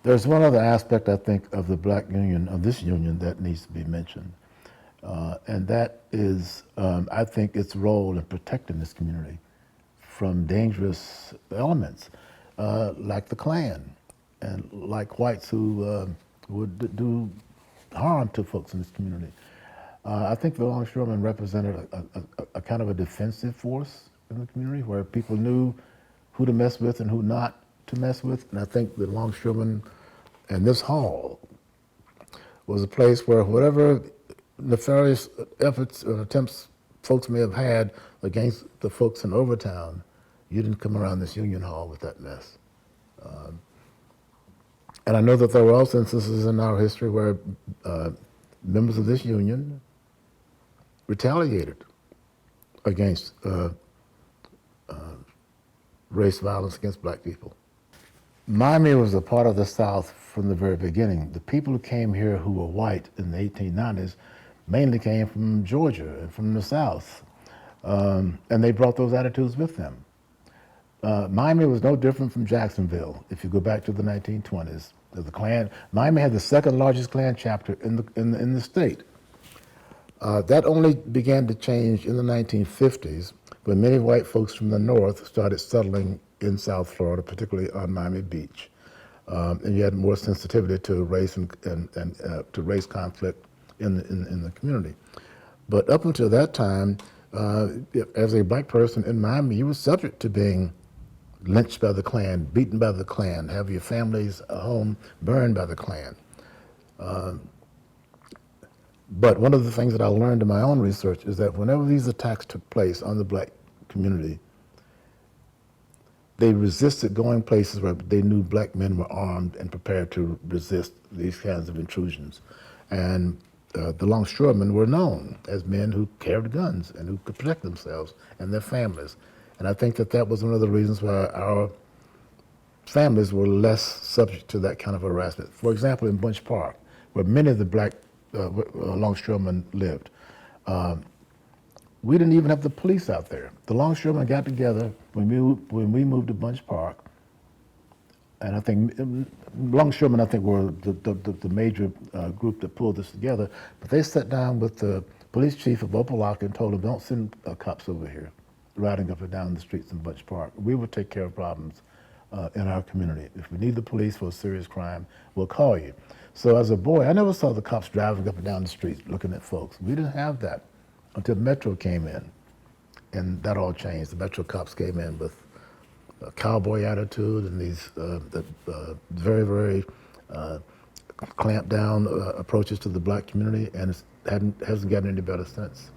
There's one other aspect, I think, of the black union, of this union, that needs to be mentioned. And that is, I think, its role in protecting this community from dangerous elements, like the Klan, and like whites who would do harm to folks in this community. I think the Longshoremen represented a kind of a defensive force in the community where people knew who to mess with and who not to mess with. And I think the Longshoremen and this hall was a place where whatever nefarious efforts or attempts folks may have had against the folks in Overtown, you didn't come around this Union Hall with that mess. And I know that there were also instances in our history where members of this union retaliated against race violence against black people. Miami was a part of the South from the very beginning. The people who came here who were white in the 1890s mainly came from Georgia and from the South, and they brought those attitudes with them. Miami was no different from Jacksonville. If you go back to the 1920s, the Klan, Miami had the second largest Klan chapter in the state. That only began to change in the 1950s when many white folks from the North started settling in South Florida, particularly on Miami Beach. And you had more sensitivity to race and to race conflict in the community. But up until that time, as a black person in Miami, you were subject to being lynched by the Klan, beaten by the Klan, have your family's home burned by the Klan. But one of the things that I learned in my own research is that whenever these attacks took place on the black community, they resisted going places where they knew black men were armed and prepared to resist these kinds of intrusions. And the Longshoremen were known as men who carried guns and who could protect themselves and their families. And I think that that was one of the reasons why our families were less subject to that kind of harassment. For example, in Bunch Park, where many of the black Longshoremen lived, we didn't even have the police out there. The Longshoremen got together when we moved to Bunch Park, and I think Longshoremen, I think, were the major group that pulled this together. But they sat down with the police chief of Opelika and told him, "Don't send cops over here, riding up and down the streets in Bunch Park. We will take care of problems in our community. If we need the police for a serious crime, we'll call you." So as a boy, I never saw the cops driving up and down the streets looking at folks. We didn't have that until Metro came in, and that all changed. The Metro cops came in with a cowboy attitude and these very, very clamped down approaches to the black community, and it hasn't gotten any better since.